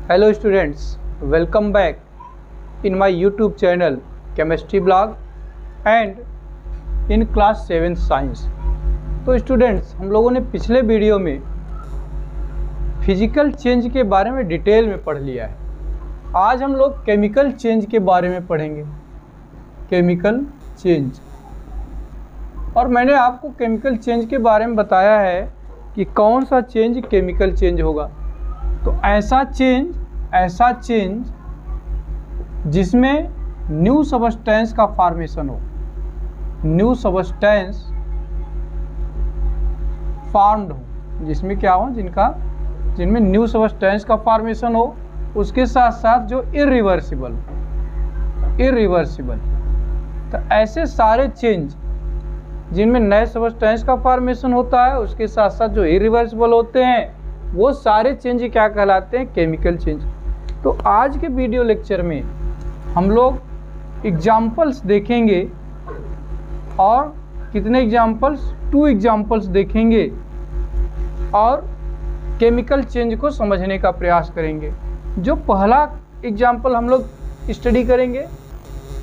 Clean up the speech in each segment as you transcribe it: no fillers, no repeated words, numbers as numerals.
Hello students, welcome back in my YouTube channel Chemistry Blog and in class 7 Science। तो students, हम लोगों ने पिछले वीडियो में फिजिकल चेंज के बारे में डिटेल में पढ़ लिया है। आज हम लोग केमिकल चेंज के बारे में पढ़ेंगे, केमिकल चेंज। और मैंने आपको केमिकल चेंज के बारे में बताया है कि कौन सा चेंज केमिकल चेंज होगा। तो ऐसा चेंज जिसमें न्यू सबस्टेंस का फॉर्मेशन हो, न्यू सबस्टेंस फॉर्म्ड हो, जिसमें क्या हो, जिनमें न्यू सबस्टेंस का फॉर्मेशन हो, उसके साथ साथ जो इरिवर्सिबल। तो ऐसे सारे चेंज जिनमें नए सबस्टेंस का फॉर्मेशन होता है, उसके साथ साथ जो इरिवर्सिबल होते हैं, वो सारे चेंज क्या कहलाते हैं, केमिकल चेंज। तो आज के वीडियो लेक्चर में हम लोग एग्जाम्पल्स देखेंगे, और कितने एग्जाम्पल्स, 2 एग्जाम्पल्स देखेंगे और केमिकल चेंज को समझने का प्रयास करेंगे। जो पहला एग्जाम्पल हम लोग स्टडी करेंगे,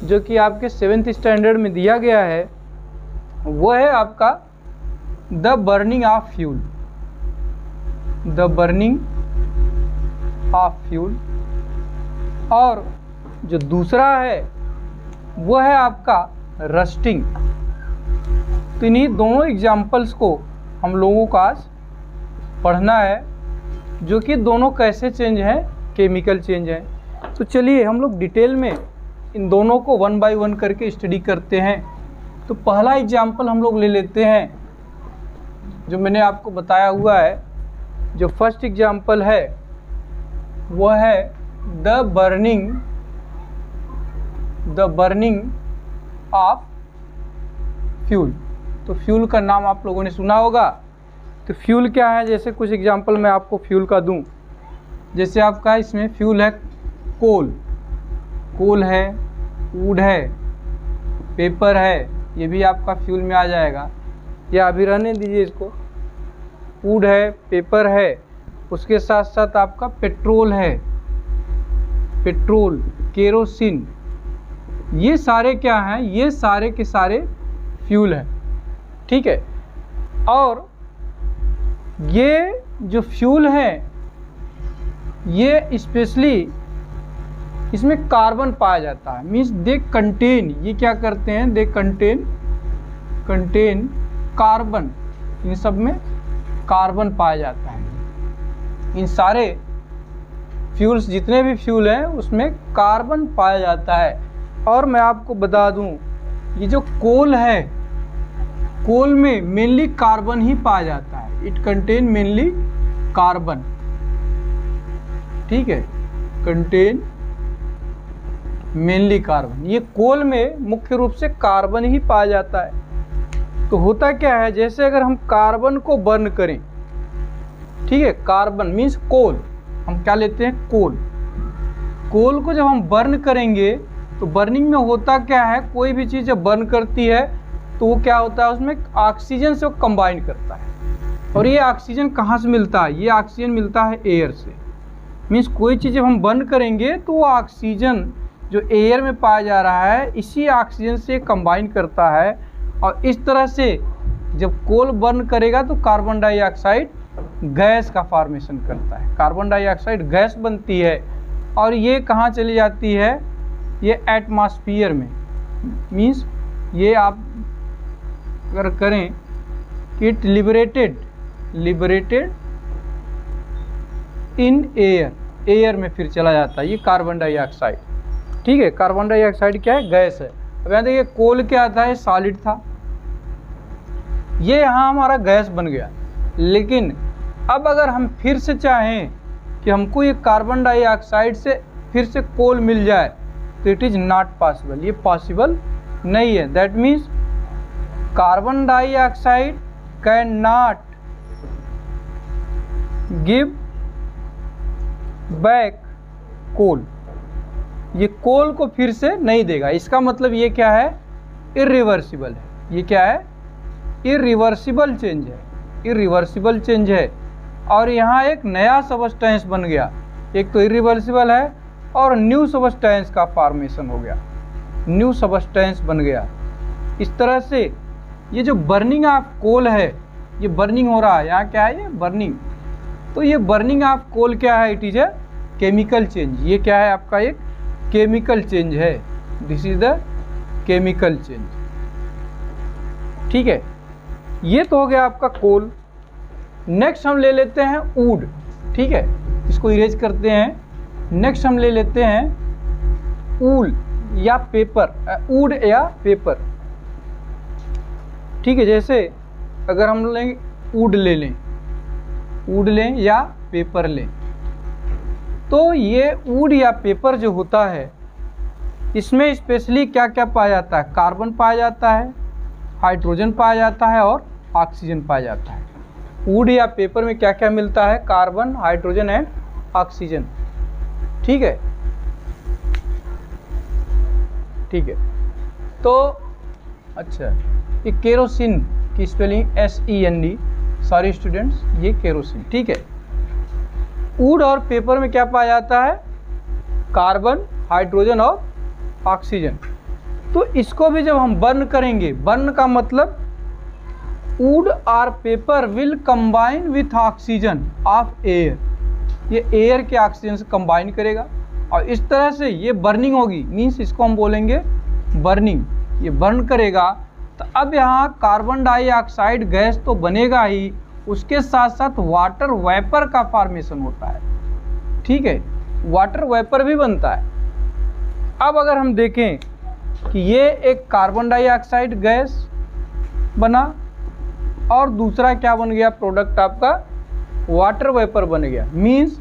जो कि आपके 7th स्टैंडर्ड में दिया गया है, वो है आपका the burning of fuel. The burning of fuel. और जो दूसरा है वो है आपका रस्टिंग। तो इन्हीं दोनों एग्जाम्पल्स को हम लोगों को आज पढ़ना है, जो कि दोनों कैसे चेंज हैं, केमिकल चेंज हैं। तो चलिए हम लोग डिटेल में इन दोनों को 1 बाय 1 करके स्टडी करते हैं। तो पहला एग्जाम्पल हम लोग ले लेते हैं, जो मैंने आपको बताया हुआ है। जो फर्स्ट एग्जाम्पल है वो है द बर्निंग ऑफ फ्यूल। तो फ्यूल का नाम आप लोगों ने सुना होगा। तो फ्यूल क्या है, जैसे कुछ एग्जाम्पल मैं आपको फ्यूल का दूं। जैसे आपका इसमें फ्यूल है कोल है, वुड है, पेपर है, ये भी आपका फ्यूल में आ जाएगा, या अभी रहने दीजिए इसको। वुड है, पेपर है, उसके साथ साथ आपका पेट्रोल है, पेट्रोल, केरोसिन, ये सारे क्या हैं, ये सारे के सारे फ्यूल हैं। ठीक है। और ये जो फ्यूल हैं, ये स्पेशली इसमें कार्बन पाया जाता है। मीन्स दे कंटेन, ये क्या करते हैं, दे कंटेन कार्बन। इन सब में कार्बन पाया जाता है। इन सारे फ्यूल्स, जितने भी फ्यूल हैं, उसमें कार्बन पाया जाता है। और मैं आपको बता दूं, ये जो कोल है, कोल में मेनली कार्बन ही पाया जाता है। It contain mainly carbon. ठीक है, कंटेन मेनली कार्बन। ये कोल में मुख्य रूप से कार्बन ही पाया जाता है। तो होता क्या है, जैसे अगर हम कार्बन को बर्न करें, ठीक है, कार्बन मीन्स कोल, हम क्या लेते हैं, कोल को जब हम बर्न करेंगे, तो बर्निंग में होता क्या है, कोई भी चीज़ जब बर्न करती है तो वो क्या होता है, उसमें ऑक्सीजन से वो कंबाइन करता है। और ये ऑक्सीजन कहाँ से मिलता है, ये ऑक्सीजन मिलता है एयर से। मीन्स कोई चीज़ जब हम बर्न करेंगे तो वो ऑक्सीजन जो एयर में पाया जा रहा है, इसी ऑक्सीजन से कंबाइन करता है। और इस तरह से जब कोल बर्न करेगा तो कार्बन डाइऑक्साइड गैस का फॉर्मेशन करता है, कार्बन डाइऑक्साइड गैस बनती है। और ये कहाँ चली जाती है, ये एटमॉस्फेयर में। मीन्स ये आप अगर करें कि इट लिबरेटेड इन एयर में फिर चला जाता है ये कार्बन डाइऑक्साइड। ठीक है, कार्बन डाइऑक्साइड क्या है, गैस है। अब यहाँ देखिए, कोल क्या था, ये सॉलिड था, ये यहाँ हमारा गैस बन गया। लेकिन अब अगर हम फिर से चाहें कि हमको ये कार्बन डाइऑक्साइड से फिर से कोल मिल जाए, तो इट इज़ नॉट पॉसिबल, ये पॉसिबल नहीं है। That means carbon dioxide can not give back coal, ये कोल को फिर से नहीं देगा। इसका मतलब ये क्या है, इरिवर्सिबल है। ये क्या है, इरिवर्सिबल चेंज है, इरिवर्सिबल चेंज है। और यहाँ एक नया सबस्टेंस बन गया, एक तो इरिवर्सिबल है और न्यू सबस्टेंस का फॉर्मेशन हो गया, न्यू सबस्टेंस बन गया। इस तरह से ये जो बर्निंग ऑफ कोल है, ये बर्निंग हो रहा है, यहाँ क्या है, ये बर्निंग। तो ये बर्निंग ऑफ कोल क्या है, it is a chemical change. ये क्या है आपका, एक केमिकल चेंज है, this is the chemical change. ठीक है, ये तो हो गया आपका कोल। नेक्स्ट हम ले लेते हैं वुड। ठीक है, इसको इरेज करते हैं। नेक्स्ट हम ले लेते हैं वूल या पेपर, वुड या पेपर। ठीक है, जैसे अगर हम लें वुड ले लें, वुड लें या पेपर लें, तो ये वुड या पेपर जो होता है इसमें स्पेशली क्या क्या पाया जाता है, कार्बन पाया जाता है, हाइड्रोजन पाया जाता है और ऑक्सीजन पाया जाता है। वुड या पेपर में क्या क्या मिलता है, कार्बन, हाइड्रोजन एंड ऑक्सीजन। ठीक है, ठीक है। तो अच्छा, ये केरोसिन की स्पेलिंग SEND, सॉरी स्टूडेंट्स, ये केरोसिन। ठीक है, वुड और पेपर में क्या पाया जाता है, कार्बन, हाइड्रोजन और ऑक्सीजन। तो इसको भी जब हम बर्न करेंगे, बर्न का मतलब वुड और paper will combine with oxygen of air, ये एयर के ऑक्सीजन से कंबाइन करेगा और इस तरह से ये बर्निंग होगी, मीन्स इसको हम बोलेंगे बर्निंग। ये बर्न करेगा तो अब यहाँ कार्बन डाइऑक्साइड गैस तो बनेगा ही, उसके साथ साथ वाटर वेपर का फॉर्मेशन होता है। ठीक है, वाटर वेपर भी बनता है। अब अगर हम देखें कि ये एक कार्बन डाइऑक्साइड गैस बना और दूसरा क्या बन गया, प्रोडक्ट आपका वाटर वेपर बन गया। मीन्स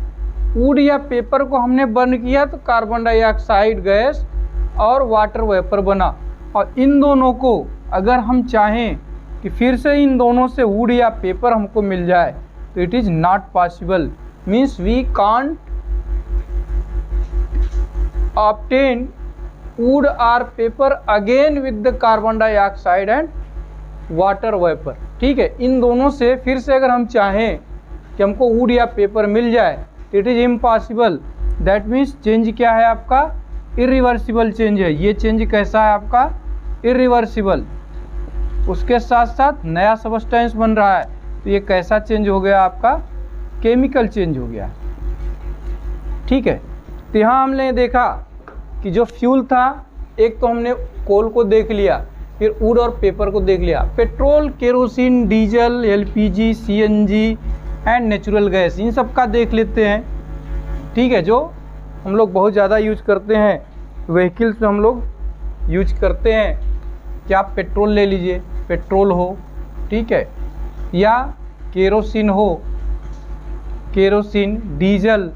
वुड या पेपर को हमने बर्न किया तो कार्बन डाइऑक्साइड गैस और वाटर वेपर बना, और इन दोनों को अगर हम चाहें कि फिर से इन दोनों से वुड या पेपर हमको मिल जाए तो it is not possible. Means we can't obtain wood और paper again with the carbon dioxide and water vapour. ठीक है, इन दोनों से फिर से अगर हम चाहें कि हमको वुड या पेपर मिल जाए it is impossible. That means change क्या है आपका, इरिवर्सिबल चेंज है। ये चेंज कैसा है आपका, इरिवर्सिबल। उसके साथ साथ नया सबस्टेंस बन रहा है, तो ये कैसा चेंज हो गया आपका, केमिकल चेंज हो गया। ठीक है, तो यहाँ हमने देखा कि जो फ्यूल था, एक तो हमने कोल को देख लिया, फिर वुड और पेपर को देख लिया, petrol, kerosene, diesel, LPG, CNG and natural gas, इन सब का देख लेते हैं। ठीक है, जो हम लोग बहुत ज़्यादा यूज करते हैं, व्हीकल्स में हम लोग यूज करते हैं। क्या आप पेट्रोल ले लीजिए, पेट्रोल हो, ठीक है, या केरोसिन हो, केरोसिन, डीजल,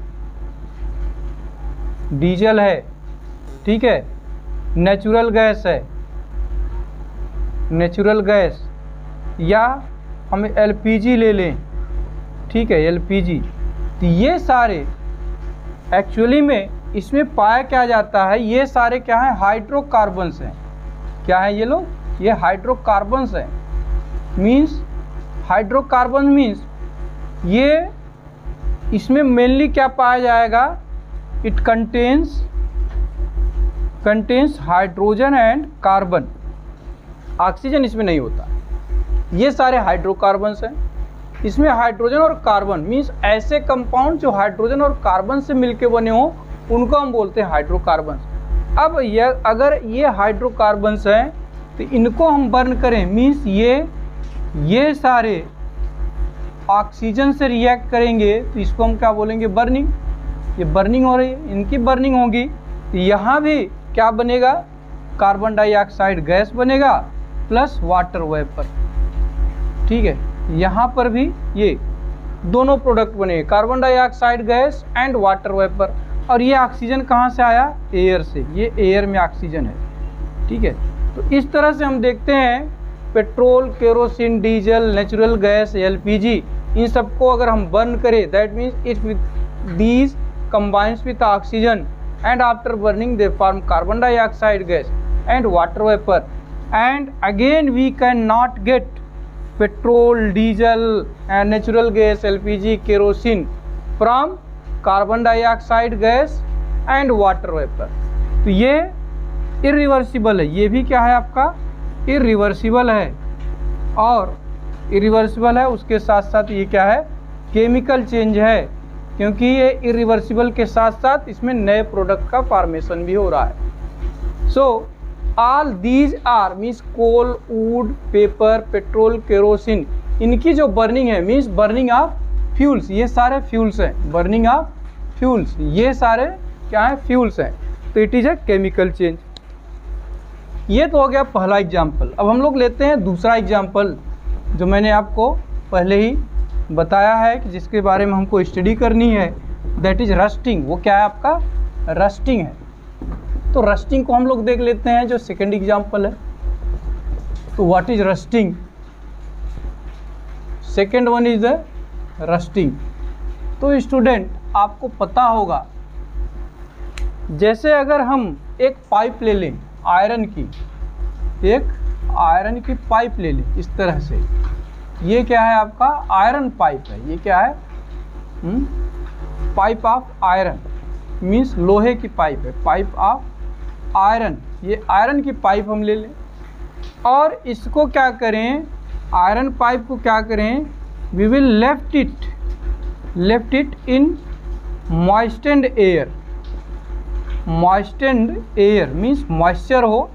डीजल है, ठीक है, नेचुरल गैस है, नेचुरल गैस, या हम LPG ले लें, ठीक है, LPG। तो ये सारे एक्चुअली में इसमें पाया क्या जाता है, ये सारे क्या हैं, हाइड्रोकार्बन्स हैं। क्या है ये लोग, ये हाइड्रोकार्बन्स हैं। मीन्स हाइड्रोकार्बन मीन्स ये, इसमें मेनली क्या पाया जाएगा, it contains hydrogen and carbon, oxygen इसमें नहीं होता। ये सारे हाइड्रोकार्बन्स हैं। इसमें हाइड्रोजन और कार्बन मीन्स ऐसे कंपाउंड जो हाइड्रोजन और कार्बन से मिलके बने हों, उनको हम बोलते हैं हाइड्रोकार्बन्स। अब यह अगर ये हाइड्रोकार्बन्स हैं तो इनको हम बर्न करें, मीन्स ये सारे ऑक्सीजन से रिएक्ट करेंगे, तो इसको हम क्या बोलेंगे, बर्निंग। ये बर्निंग हो रही है, इनकी बर्निंग होगी तो यहाँ भी क्या बनेगा, कार्बन डाइऑक्साइड गैस बनेगा प्लस वाटर वेपर। ठीक है, यहाँ पर भी ये दोनों प्रोडक्ट बने, carbon dioxide gas and water vapour. और ये ऑक्सीजन कहाँ से आया, एयर से, ये एयर में ऑक्सीजन है। ठीक है, तो इस तरह से हम देखते हैं petrol, kerosene, diesel, natural gas, LPG, इन सबको अगर हम बर्न करें, that means it with these combines with oxygen and after burning they form carbon dioxide gas and water vapor, and again we cannot get petrol, diesel and natural gas, LPG, kerosene from carbon dioxide gas and water vapour. तो ये irreversible है, ये भी क्या है आपका irreversible है, और इरिवर्सिबल है उसके साथ साथ ये क्या है केमिकल चेंज है, क्योंकि ये इरिवर्सिबल के साथ साथ इसमें नए प्रोडक्ट का फॉर्मेशन भी हो रहा है। So all these are means coal, wood, paper, petrol, kerosene, इनकी जो बर्निंग है मीन्स बर्निंग ऑफ फ्यूल्स, ये सारे फ्यूल्स हैं, बर्निंग ऑफ फ्यूल्स, ये सारे क्या है फ्यूल्स हैं। तो it is a chemical change. ये तो हो गया पहला एग्जाम्पल। अब हम लोग लेते हैं दूसरा एग्जाम्पल जो मैंने आपको पहले ही बताया है कि जिसके बारे में हमको स्टडी करनी है, दैट इज रस्टिंग। वो क्या है आपका रस्टिंग है। तो रस्टिंग को हम लोग देख लेते हैं जो सेकंड एग्जाम्पल है। तो what is rusting, second one is the rusting. तो स्टूडेंट आपको पता होगा, जैसे अगर हम एक पाइप ले लें आयरन की, एक आयरन की पाइप ले लें इस तरह से, ये क्या है आपका आयरन पाइप है, ये क्या है पाइप ऑफ आयरन मीन्स लोहे की पाइप है, पाइप ऑफ आयरन। ये आयरन की पाइप हम ले लें और इसको क्या करें, आयरन पाइप को क्या करें, we will left it in moistened air. Moistened air means moisture हो,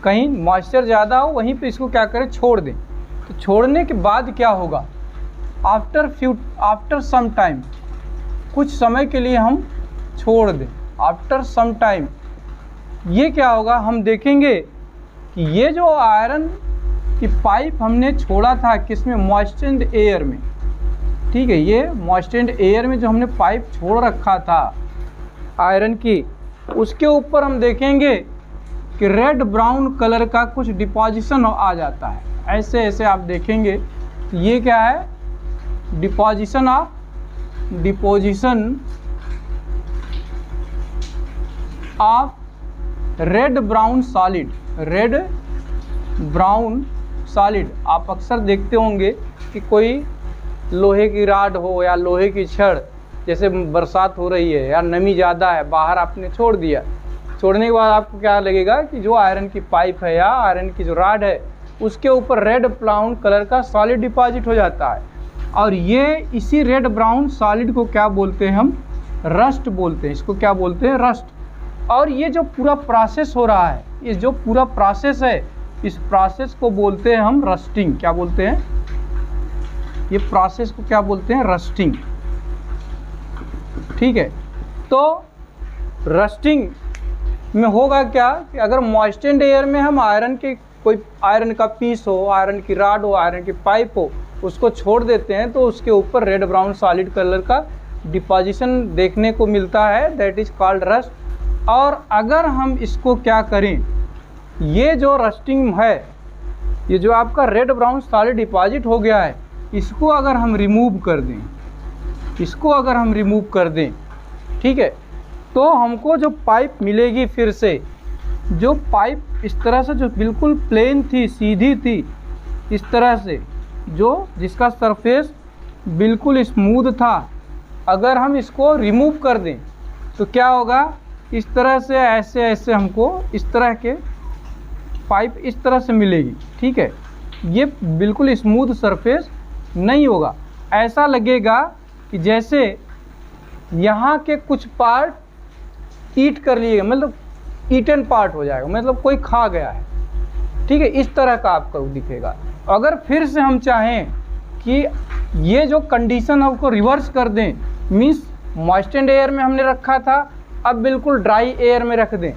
कहीं मॉइस्चर ज़्यादा हो वहीं पे इसको क्या करें छोड़ दें। तो छोड़ने के बाद क्या होगा, आफ्टर सम टाइम, कुछ समय के लिए हम छोड़ दें, आफ्टर सम टाइम ये क्या होगा, हम देखेंगे कि ये जो आयरन की पाइप हमने छोड़ा था किसमें, मॉइस्टेंड एयर में, ठीक है। ये मॉइस्टेंड एयर में जो हमने पाइप छोड़ रखा था आयरन की, उसके ऊपर हम देखेंगे कि रेड ब्राउन कलर का कुछ डिपॉजिशन आ जाता है। ऐसे ऐसे आप देखेंगे ये क्या है deposition of red brown solid, red brown solid. आप अक्सर देखते होंगे कि कोई लोहे की राड हो या लोहे की छड़, जैसे बरसात हो रही है या नमी ज़्यादा है, बाहर आपने छोड़ दिया, छोड़ने के बाद आपको क्या लगेगा कि जो आयरन की पाइप है या आयरन की जो राड है उसके ऊपर रेड ब्राउन कलर का सॉलिड डिपॉजिट हो जाता है। और ये इसी रेड ब्राउन सॉलिड को क्या बोलते हैं हम, रस्ट बोलते हैं। इसको क्या बोलते हैं, रस्ट। और ये जो पूरा प्रोसेस हो रहा है, ये जो पूरा प्रोसेस है, इस प्रोसेस को बोलते हैं हम रस्टिंग। क्या बोलते हैं, ये प्रोसेस को क्या बोलते हैं, रस्टिंग, ठीक है। तो रस्टिंग में होगा क्या कि अगर मॉइस्टेंड एयर में हम आयरन के कोई आयरन का पीस हो, आयरन की राड हो, आयरन की पाइप हो, उसको छोड़ देते हैं तो उसके ऊपर रेड ब्राउन सॉलिड कलर का डिपॉजिशन देखने को मिलता है, दैट इज कॉल्ड रस्ट। और अगर हम इसको क्या करें, ये जो रस्टिंग है, ये जो आपका रेड ब्राउन सॉलिड डिपॉजिट हो गया है, इसको अगर हम रिमूव कर दें, इसको अगर हम रिमूव कर दें, ठीक है, तो हमको जो पाइप मिलेगी फिर से, जो पाइप इस तरह से जो बिल्कुल प्लेन थी, सीधी थी, इस तरह से जो जिसका सरफेस बिल्कुल स्मूथ था, अगर हम इसको रिमूव कर दें तो क्या होगा, इस तरह से ऐसे ऐसे हमको इस तरह के पाइप इस तरह से मिलेगी, ठीक है। ये बिल्कुल स्मूथ सरफेस नहीं होगा, ऐसा लगेगा कि जैसे यहाँ के कुछ पार्ट ईट कर लिए, मतलब ईटन पार्ट हो जाएगा, मतलब कोई खा गया है, ठीक है, इस तरह का आपको दिखेगा। अगर फिर से हम चाहें कि ये जो कंडीशन है उसको रिवर्स कर दें, मीन्स मॉइस्टेंड एयर में हमने रखा था, अब बिल्कुल ड्राई एयर में रख दें,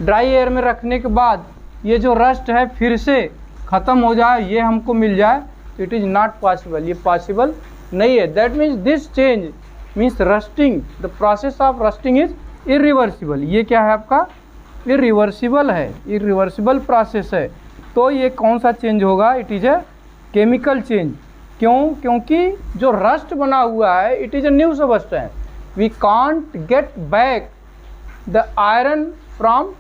ड्राई एयर में रखने के बाद ये जो रस्ट है फिर से ख़त्म हो जाए, ये हमको मिल जाए, इट इज़ नॉट पॉसिबल, ये पॉसिबल नहीं है। That means this change means rusting, the process of rusting is irreversible. ये क्या है आपका, इरिवर्सिबल है, इरिवर्सिबल प्रोसेस है। तो ये कौन सा चेंज होगा, it is a chemical change. क्यों, क्योंकि जो रस्ट बना हुआ है it is a new substance, we can't get back the iron from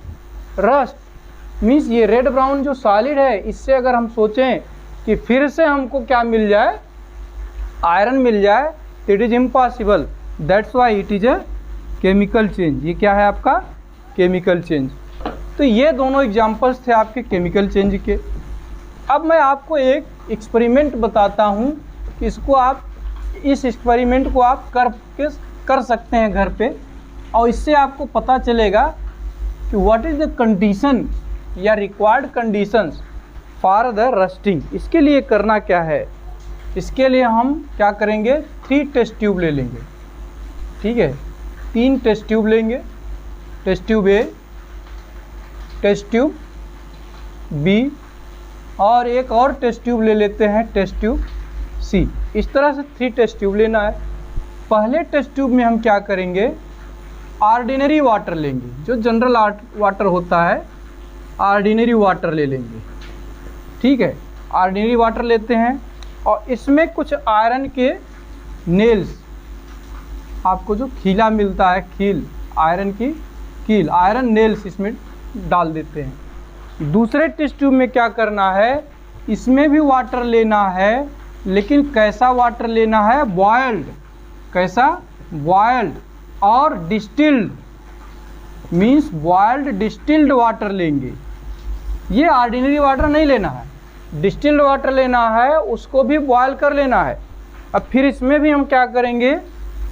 rust. Means ये रेड ब्राउन जो सॉलिड है, इससे अगर हम सोचें कि फिर से हमको क्या मिल जाए, आयरन मिल जाए, it is impossible. That's why it is a chemical change. ये क्या है आपका केमिकल चेंज। तो ये दोनों एग्जांपल्स थे आपके केमिकल चेंज के। अब मैं आपको एक एक्सपेरिमेंट बताता हूँ कि इसको आप इस एक्सपेरिमेंट को आप कर सकते हैं घर पे, और इससे आपको पता चलेगा कि व्हाट इज़ द कंडीशन या required conditions for the rusting. इसके लिए करना क्या है, इसके लिए हम क्या करेंगे, 3 टेस्ट ट्यूब ले लेंगे। ठीक है, 3 टेस्ट ट्यूब लेंगे, test tube A, test tube B, और एक और टेस्ट ट्यूब ले लेते हैं टेस्ट ट्यूब सी। इस तरह से 3 टेस्ट ट्यूब लेना है। पहले टेस्ट ट्यूब में हम क्या करेंगे, ऑर्डिनरी वाटर लेंगे, जो जनरल वाटर होता है, ऑर्डिनरी वाटर ले लेंगे। ठीक है, ऑर्डिनरी वाटर लेते हैं और इसमें कुछ आयरन के नेल्स, आपको जो खीला मिलता है, खील, आयरन की कील, आयरन नेल्स इसमें डाल देते हैं। दूसरे टेस्ट ट्यूब में क्या करना है, इसमें भी वाटर लेना है, लेकिन कैसा वाटर लेना है, बॉयल्ड। कैसा, बॉयल्ड और distilled, means boiled distilled water लेंगे। ये ऑर्डिनरी वाटर नहीं लेना है, डिस्टिल्ड वाटर लेना है, उसको भी बॉयल कर लेना है। अब फिर इसमें भी हम क्या करेंगे,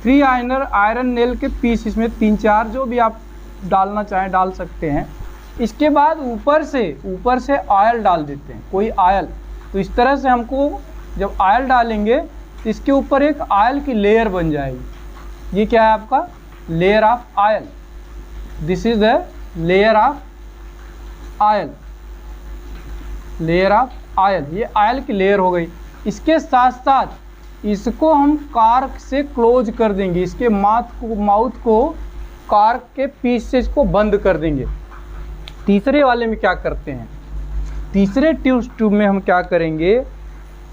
3 आयरन नेल के पीस, इसमें 3-4 जो भी आप डालना चाहें डाल सकते हैं। इसके बाद ऊपर से ऑयल डाल देते हैं, कोई ऑयल। तो इस तरह से हमको जब ऑयल डालेंगे तो इसके ऊपर एक ऑयल की लेयर बन जाएगी। ये क्या है आपका, layer of oil. This is the layer of oil, layer of oil, ये ऑयल की लेयर हो गई। इसके साथ साथ इसको हम कार्क से क्लोज कर देंगे, इसके माउथ को कार्क के पीस से इसको बंद कर देंगे। तीसरे वाले में क्या करते हैं, तीसरे ट्यूब में हम क्या करेंगे,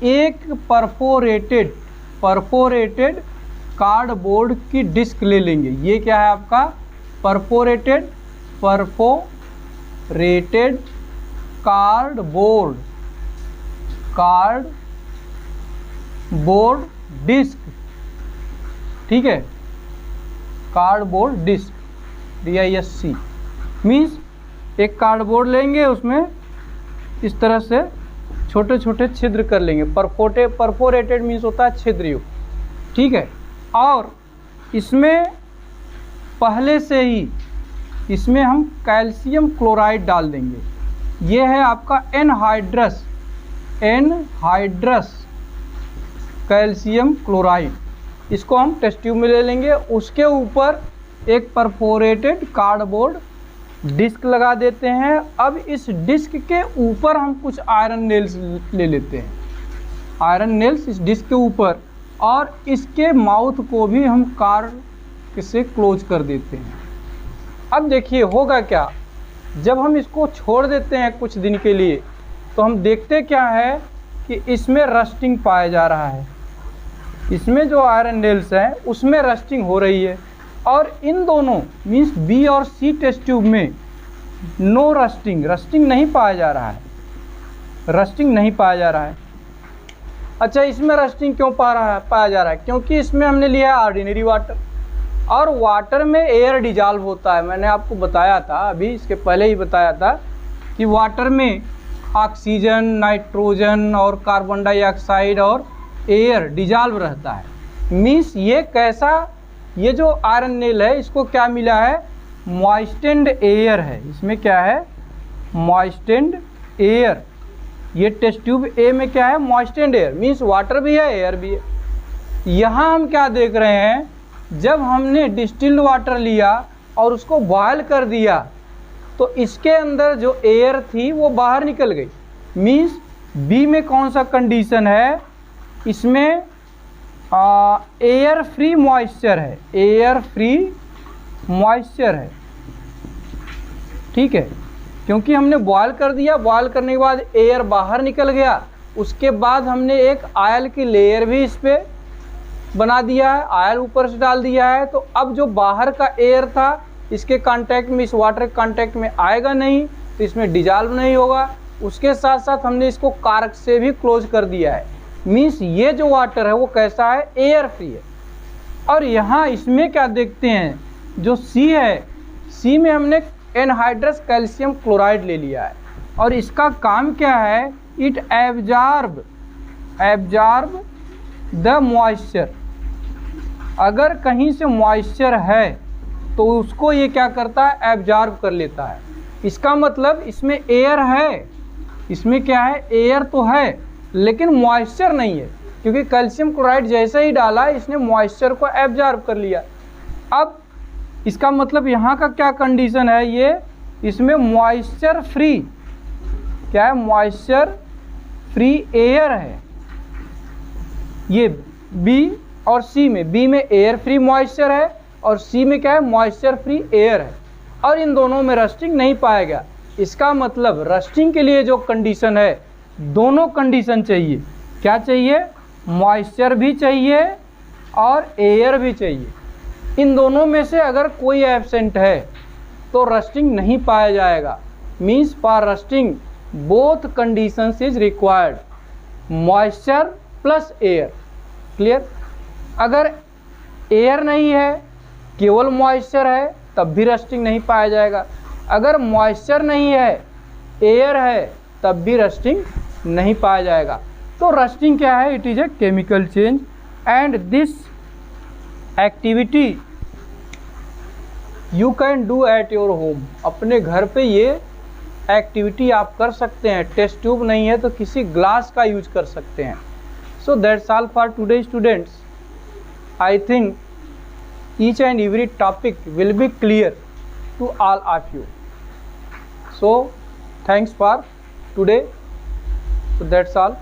एक परफोरेटेड कार्डबोर्ड की डिस्क ले लेंगे। ये क्या है आपका, परफोरेटेड कार्डबोर्ड डिस्क। ठीक है, कार्डबोर्ड डिस्क, DISC मीन्स एक कार्डबोर्ड लेंगे, उसमें इस तरह से छोटे छोटे छिद्र कर लेंगे। परफोरेटेड मीन्स होता है छिद्रयुक्त। ठीक है, और इसमें पहले से ही इसमें हम कैल्शियम क्लोराइड डाल देंगे। ये है आपका एनहाइड्रस कैल्शियम क्लोराइड। इसको हम टेस्ट ट्यूब में ले लेंगे। उसके ऊपर एक परफोरेटेड कार्डबोर्ड डिस्क लगा देते हैं। अब इस डिस्क के ऊपर हम कुछ आयरन नेल्स ले लेते हैं, आयरन नेल्स इस डिस्क के ऊपर, और इसके माउथ को भी हम कार्क से क्लोज कर देते हैं। अब देखिए होगा क्या, जब हम इसको छोड़ देते हैं कुछ दिन के लिए, तो हम देखते क्या है कि इसमें रस्टिंग पाया जा रहा है। इसमें जो आयरन नेल्स हैं उसमें रस्टिंग हो रही है, और इन दोनों मीन्स B और C टेस्ट ट्यूब में नो रस्टिंग नहीं पाया जा रहा है, रस्टिंग नहीं पाया जा रहा है। अच्छा, इसमें रस्टिंग क्यों पाया जा रहा है, क्योंकि इसमें हमने लिया है ऑर्डिनरी वाटर, और वाटर में एयर डिजॉल्व होता है। मैंने आपको बताया था, अभी इसके पहले ही बताया था कि वाटर में ऑक्सीजन, नाइट्रोजन और कार्बन डाइऑक्साइड और एयर डिजॉल्व रहता है। मीन्स ये कैसा, ये जो आयरन नेल है इसको क्या मिला है, मॉइस्टेंड एयर है। इसमें क्या है, मॉइस्टेंड एयर। ये टेस्ट ट्यूब ए में क्या है, मॉइस्टेंड एयर, मीन्स वाटर भी है एयर भी है। यहाँ हम क्या देख रहे हैं, जब हमने डिस्टिल्ड वाटर लिया और उसको बॉयल कर दिया तो इसके अंदर जो एयर थी वो बाहर निकल गई। मीन्स बी में कौन सा कंडीशन है, इसमें एयर फ्री मॉइस्चर है, एयर फ्री मॉइस्चर है। ठीक है, क्योंकि हमने बॉयल कर दिया, बॉयल करने के बाद एयर बाहर निकल गया, उसके बाद हमने एक ऑयल की लेयर भी इस पर बना दिया है, ऑयल ऊपर से डाल दिया है। तो अब जो बाहर का एयर था इसके कांटेक्ट में, इस वाटर के कांटेक्ट में आएगा नहीं, तो इसमें डिजॉल्व नहीं होगा। उसके साथ साथ हमने इसको कार्क से भी क्लोज कर दिया है। मीन्स ये जो वाटर है वो कैसा है, एयर फ्री है। और यहाँ इसमें क्या देखते हैं, जो सी है, सी में हमने एनहाइड्रस कैल्शियम क्लोराइड ले लिया है और इसका काम क्या है, इट एब्जॉर्ब द मॉइस्चर। अगर कहीं से मॉइस्चर है तो उसको ये क्या करता है, एब्जॉर्ब कर लेता है। इसका मतलब इसमें एयर है, इसमें क्या है, एयर तो है लेकिन मॉइस्चर नहीं है, क्योंकि कैल्शियम क्लोराइड जैसे ही डाला इसने मॉइस्चर को एब्जॉर्ब कर लिया। अब इसका मतलब यहाँ का क्या कंडीशन है, ये इसमें मॉइस्चर फ्री, क्या है, मॉइस्चर फ्री एयर है। ये बी और सी में, बी में एयर फ्री मॉइस्चर है और सी में क्या है, मॉइस्चर फ्री एयर है, और इन दोनों में रस्टिंग नहीं पाएगा। इसका मतलब रस्टिंग के लिए जो कंडीशन है, दोनों कंडीशन चाहिए। क्या चाहिए, मॉइस्चर भी चाहिए और एयर भी चाहिए। इन दोनों में से अगर कोई एब्सेंट है तो रस्टिंग नहीं पाया जाएगा। Means for rusting both conditions is required, moisture plus air. Clear. अगर एयर नहीं है, केवल मॉइस्चर है, तब भी रस्टिंग नहीं पाया जाएगा। अगर मॉइस्चर नहीं है, एयर है, तब भी रस्टिंग नहीं पाया जाएगा। तो रस्टिंग क्या है, it is a chemical change and this activity you can do at your home. अपने घर पे ये एक्टिविटी आप कर सकते हैं। टेस्ट ट्यूब नहीं है तो किसी ग्लास का यूज कर सकते हैं। So that's all for today students. I think each and every topic will be clear to all of you. So thanks for today. So that's all.